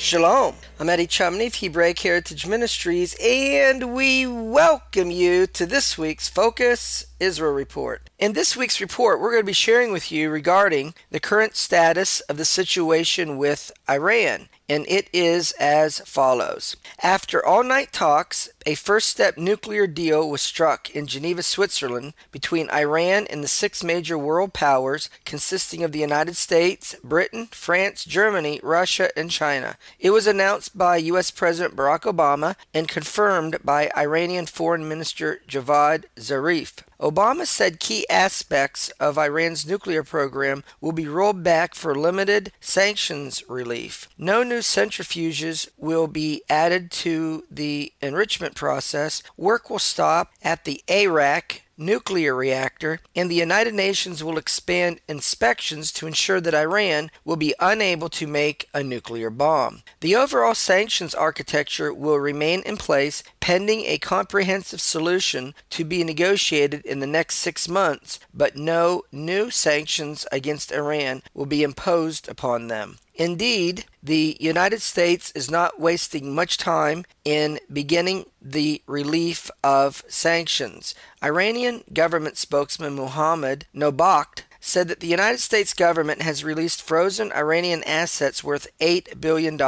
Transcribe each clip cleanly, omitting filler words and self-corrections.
Shalom. I'm Eddie Chumney of Hebraic Heritage Ministries, and we welcome you to this week's Focus Israel Report. In this week's report, we're going to be sharing with you regarding the current status of the situation with Iran, and it is as follows. After all-night talks, a first-step nuclear deal was struck in Geneva, Switzerland, between Iran and the six major world powers consisting of the United States, Britain, France, Germany, Russia, and China. It was announced by U.S. President Barack Obama and confirmed by Iranian Foreign Minister Javad Zarif. Obama said key aspects of Iran's nuclear program will be rolled back for limited sanctions relief. No new centrifuges will be added to the enrichment process. Work will stop at the Arak nuclear reactor, and the United Nations will expand inspections to ensure that Iran will be unable to make a nuclear bomb. The overall sanctions architecture will remain in place pending a comprehensive solution to be negotiated in the next 6 months, but no new sanctions against Iran will be imposed upon them. Indeed, the United States is not wasting much time in beginning the relief of sanctions. Iranian government spokesman Mohammad Nobakht said that the United States government has released frozen Iranian assets worth $8 billion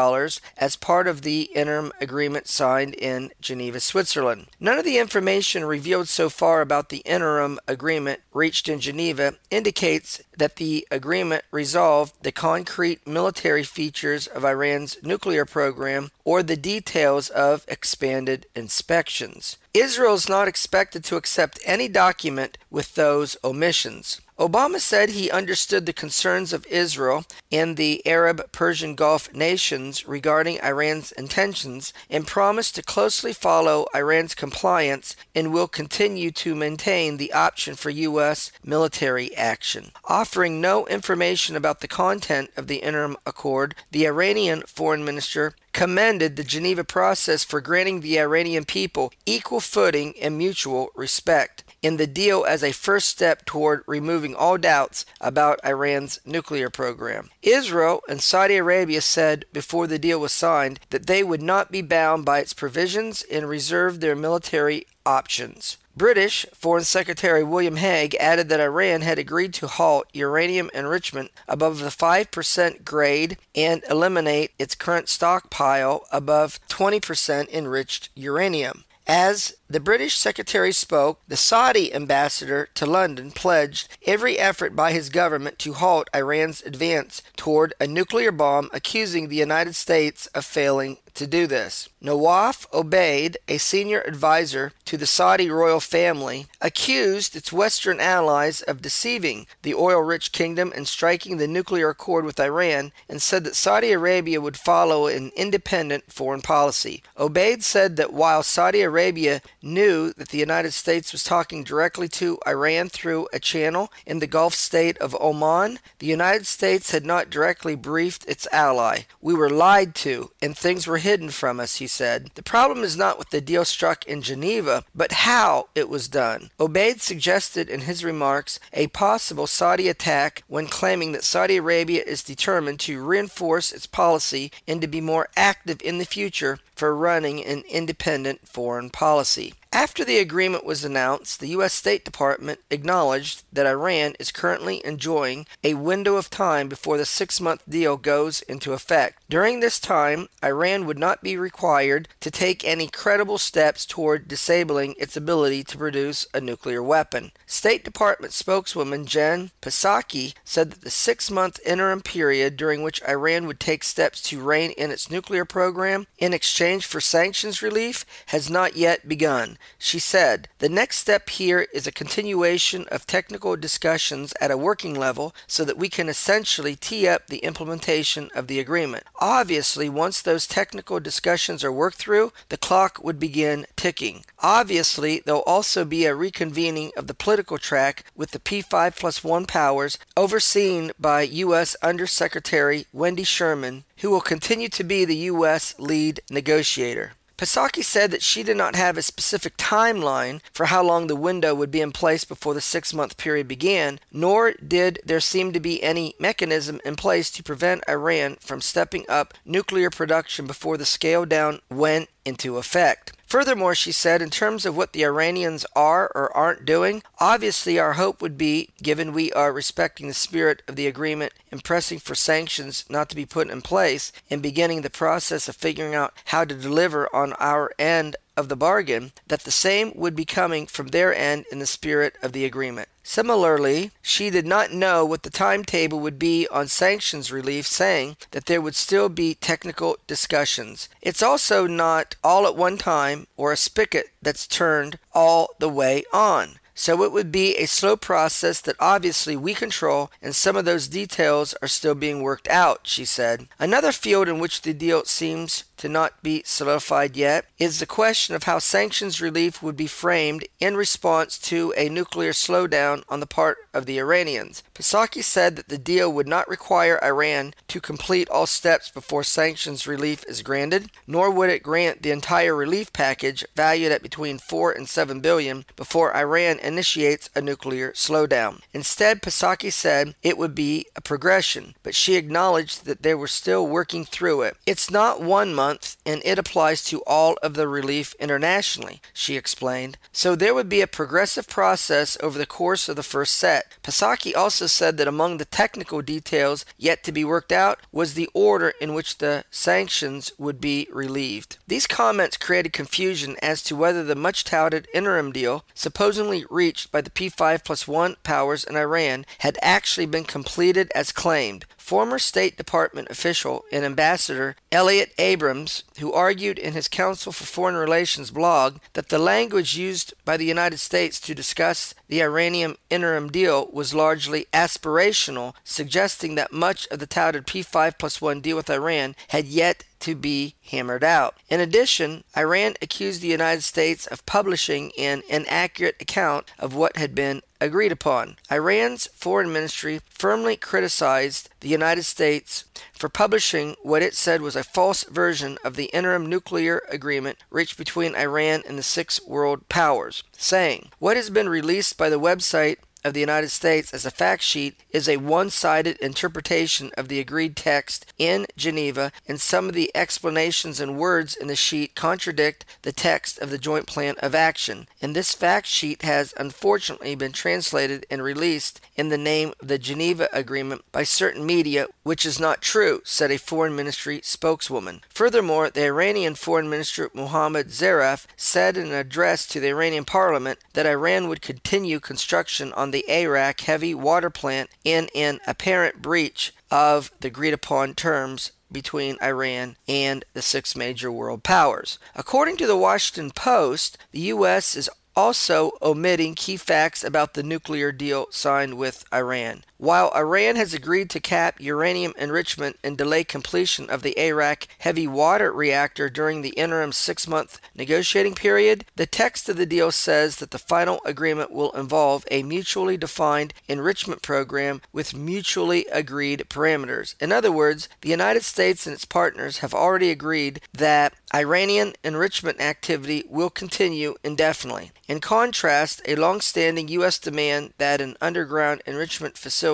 as part of the interim agreement signed in Geneva, Switzerland. None of the information revealed so far about the interim agreement reached in Geneva indicates that the agreement resolved the concrete military features of Iran's nuclear program or the details of expanded inspections. Israel is not expected to accept any document with those omissions. Obama said he understood the concerns of Israel and the Arab-Persian Gulf nations regarding Iran's intentions and promised to closely follow Iran's compliance and will continue to maintain the option for U.S. military action. Offering no information about the content of the interim accord, the Iranian foreign minister commended the Geneva process for granting the Iranian people equal footing and mutual respect in the deal as a first step toward removing all doubts about Iran's nuclear program. Israel and Saudi Arabia said before the deal was signed that they would not be bound by its provisions and reserved their military options. British Foreign Secretary William Hague added that Iran had agreed to halt uranium enrichment above the 5% grade and eliminate its current stockpile above 20% enriched uranium. As the British Secretary spoke, the Saudi ambassador to London pledged every effort by his government to halt Iran's advance toward a nuclear bomb, accusing the United States of failing to do this. Nawaf Obaid, a senior advisor to the Saudi royal family, accused its Western allies of deceiving the oil-rich kingdom and striking the nuclear accord with Iran, and said that Saudi Arabia would follow an independent foreign policy. Obaid said that while Saudi Arabia knew that the United States was talking directly to Iran through a channel in the Gulf state of Oman, the United States had not directly briefed its ally. We were lied to, and things were hidden from us, he said. The problem is not with the deal struck in Geneva, but how it was done. Obaid suggested in his remarks a possible Saudi attack when claiming that Saudi Arabia is determined to reinforce its policy and to be more active in the future for running an independent foreign policy. After the agreement was announced, the U.S. State Department acknowledged that Iran is currently enjoying a window of time before the 6-month deal goes into effect. During this time, Iran would not be required to take any credible steps toward disabling its ability to produce a nuclear weapon. State Department spokeswoman Jen Psaki said that the 6-month interim period during which Iran would take steps to rein in its nuclear program in exchange for sanctions relief has not yet begun. She said, "The next step here is a continuation of technical discussions at a working level so that we can essentially tee up the implementation of the agreement. Obviously, once those technical discussions are worked through, the clock would begin ticking. Obviously, there'll also be a reconvening of the political track with the P5+1 powers overseen by U.S. Undersecretary Wendy Sherman, who will continue to be the U.S. lead negotiator." Psaki said that she did not have a specific timeline for how long the window would be in place before the 6-month period began, nor did there seem to be any mechanism in place to prevent Iran from stepping up nuclear production before the scale down went into effect. Furthermore, she said, in terms of what the Iranians are or aren't doing, obviously our hope would be, given we are respecting the spirit of the agreement and pressing for sanctions not to be put in place and beginning the process of figuring out how to deliver on our end of the bargain, that the same would be coming from their end in the spirit of the agreement. Similarly, she did not know what the timetable would be on sanctions relief, saying that there would still be technical discussions. It's also not all at one time or a spigot that's turned all the way on. So it would be a slow process that obviously we control, and some of those details are still being worked out, she said. Another field in which the deal seems to not be solidified yet is the question of how sanctions relief would be framed in response to a nuclear slowdown on the part of the Iranians. Psaki said that the deal would not require Iran to complete all steps before sanctions relief is granted, nor would it grant the entire relief package valued at between 4 and 7 billion before Iran initiates a nuclear slowdown. Instead, Psaki said it would be a progression, but she acknowledged that they were still working through it. It's not 1 month, and it applies to all of the relief internationally, she explained. So there would be a progressive process over the course of the first set. Psaki also said that among the technical details yet to be worked out was the order in which the sanctions would be relieved. These comments created confusion as to whether the much-touted interim deal, supposedly reached by the P5+1 powers in Iran, had actually been completed as claimed. Former State Department official and ambassador Elliot Abrams, who argued in his Council for Foreign Relations blog that the language used by the United States to discuss the Iranian interim deal was largely aspirational, suggesting that much of the touted P5+1 deal with Iran had yet to be hammered out. In addition, Iran accused the United States of publishing an inaccurate account of what had been agreed upon. Iran's foreign ministry firmly criticized the United States for publishing what it said was a false version of the interim nuclear agreement reached between Iran and the 6 world powers, saying, "What has been released by the website of the United States as a fact sheet is a one-sided interpretation of the agreed text in Geneva, and some of the explanations and words in the sheet contradict the text of the Joint Plan of Action, and this fact sheet has unfortunately been translated and released in the name of the Geneva Agreement by certain media, which is not true," said a Foreign Ministry spokeswoman. Furthermore, the Iranian Foreign Minister Mohammad Zarif said in an address to the Iranian parliament that Iran would continue construction on the Iraq heavy water plant in an apparent breach of the agreed-upon terms between Iran and the 6 major world powers. According to the Washington Post, the U.S. is also omitting key facts about the nuclear deal signed with Iran. While Iran has agreed to cap uranium enrichment and delay completion of the Iraq heavy water reactor during the interim 6-month negotiating period, the text of the deal says that the final agreement will involve a mutually defined enrichment program with mutually agreed parameters. In other words, the United States and its partners have already agreed that Iranian enrichment activity will continue indefinitely. In contrast, a long-standing U.S. demand that an underground enrichment facility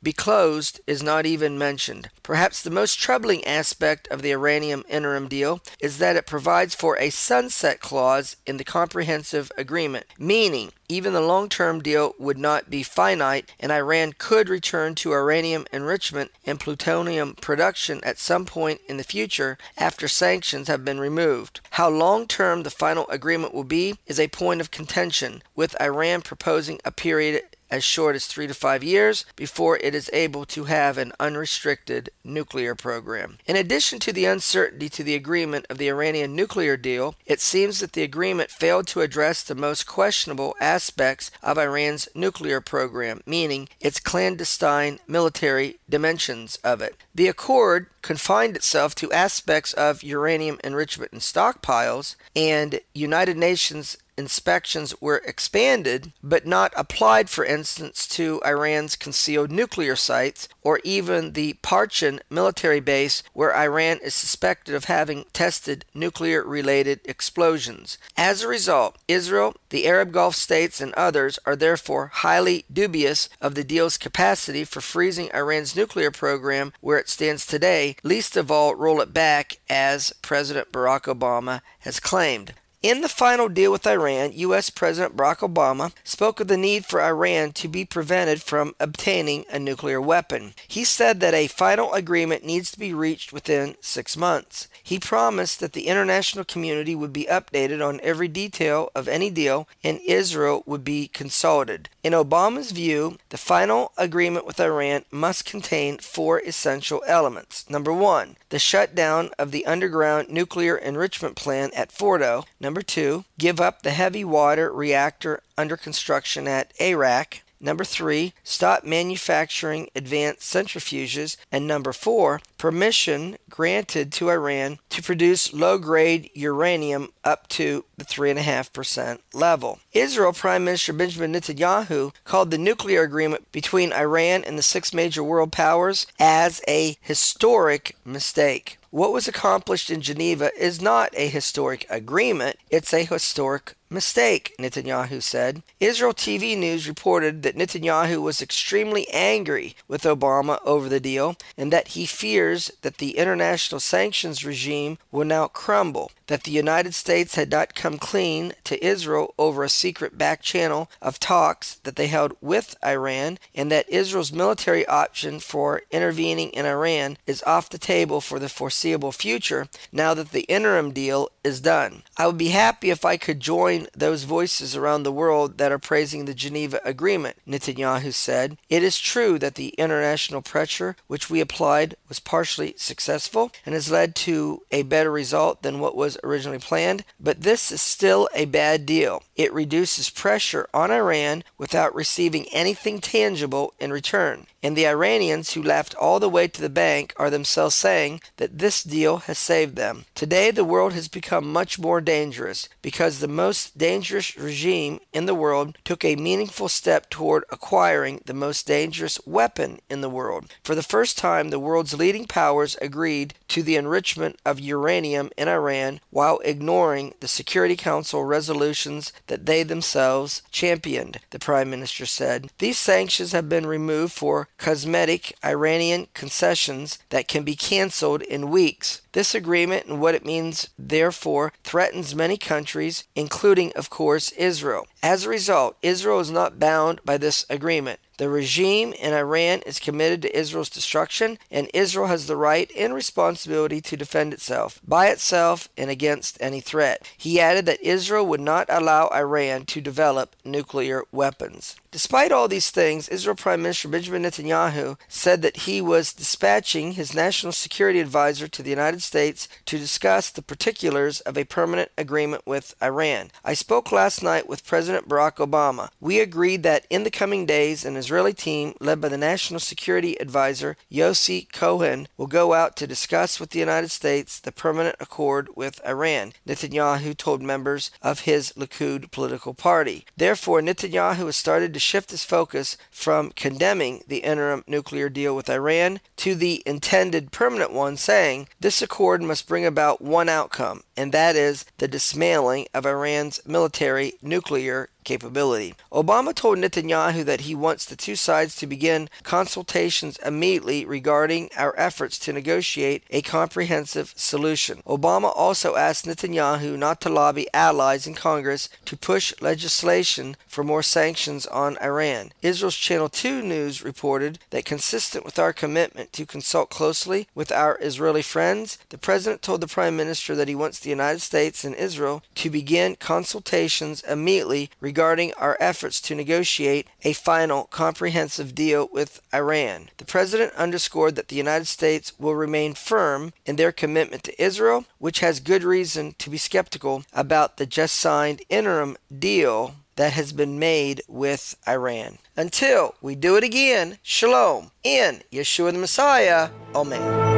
be closed is not even mentioned. Perhaps the most troubling aspect of the Iranian interim deal is that it provides for a sunset clause in the comprehensive agreement, meaning even the long-term deal would not be finite, and Iran could return to uranium enrichment and plutonium production at some point in the future after sanctions have been removed. How long-term the final agreement will be is a point of contention, with Iran proposing a period as short as 3 to 5 years before it is able to have an unrestricted nuclear program. In addition to the uncertainty to the agreement of the Iranian nuclear deal, it seems that the agreement failed to address the most questionable aspects of Iran's nuclear program, meaning its clandestine military dimensions of it. The accord confined itself to aspects of uranium enrichment and stockpiles, and United Nations inspections were expanded, but not applied, for instance, to Iran's concealed nuclear sites or even the Parchin military base where Iran is suspected of having tested nuclear-related explosions. As a result, Israel, the Arab Gulf states, and others are therefore highly dubious of the deal's capacity for freezing Iran's nuclear program where it stands today, least of all roll it back, as President Barack Obama has claimed. In the final deal with Iran, U.S. President Barack Obama spoke of the need for Iran to be prevented from obtaining a nuclear weapon. He said that a final agreement needs to be reached within 6 months. He promised that the international community would be updated on every detail of any deal and Israel would be consulted. In Obama's view, the final agreement with Iran must contain 4 essential elements. Number 1, the shutdown of the underground nuclear enrichment plant at Fordo. Number 2, give up the heavy water reactor under construction at Arak. Number 3, stop manufacturing advanced centrifuges. And number 4, permission granted to Iran to produce low-grade uranium up to the 3.5% level. Israel Prime Minister Benjamin Netanyahu called the nuclear agreement between Iran and the 6 major world powers as a historic mistake. What was accomplished in Geneva is not a historic agreement, it's a historic mistake, Netanyahu said. Israel TV News reported that Netanyahu was extremely angry with Obama over the deal and that he fears that the international sanctions regime will now crumble, that the United States had not come clean to Israel over a secret back channel of talks that they held with Iran, and that Israel's military option for intervening in Iran is off the table for the foreseeable future now that the interim deal is done. I would be happy if I could join those voices around the world that are praising the Geneva Agreement, Netanyahu said. It is true that the international pressure which we applied was partially successful and has led to a better result than what was originally planned, but this is still a bad deal. It reduces pressure on Iran without receiving anything tangible in return. And the Iranians who laughed all the way to the bank are themselves saying that this deal has saved them. Today the world has become much more dangerous because the most dangerous regime in the world took a meaningful step toward acquiring the most dangerous weapon in the world. For the first time, the world's leading powers agreed to the enrichment of uranium in Iran while ignoring the Security Council resolutions that they themselves championed, the Prime Minister said. These sanctions have been removed for cosmetic Iranian concessions that can be canceled in weeks. This agreement and what it means, therefore, threatens many countries, including, of course, Israel. As a result, Israel is not bound by this agreement. The regime in Iran is committed to Israel's destruction, and Israel has the right and responsibility to defend itself, by itself, and against any threat. He added that Israel would not allow Iran to develop nuclear weapons. Despite all these things, Israel Prime Minister Benjamin Netanyahu said that he was dispatching his national security advisor to the United States to discuss the particulars of a permanent agreement with Iran. I spoke last night with President Barack Obama. We agreed that in the coming days, an Israeli team led by the National Security Advisor Yossi Cohen will go out to discuss with the United States the permanent accord with Iran, Netanyahu told members of his Likud political party. Therefore, Netanyahu has started to shift his focus from condemning the interim nuclear deal with Iran to the intended permanent one, saying this accord must bring about one outcome, and that is the dismantling of Iran's military nuclear capability. Obama told Netanyahu that he wants the two sides to begin consultations immediately regarding our efforts to negotiate a comprehensive solution. Obama also asked Netanyahu not to lobby allies in Congress to push legislation for more sanctions on Iran. Israel's Channel 2 News reported that consistent with our commitment to consult closely with our Israeli friends, the president told the prime minister that he wants the United States and Israel to begin consultations immediately regarding our efforts to negotiate a final comprehensive deal with Iran. The president underscored that the United States will remain firm in their commitment to Israel, which has good reason to be skeptical about the just signed interim deal that has been made with Iran. Until we do it again, Shalom in Yeshua the Messiah. Amen.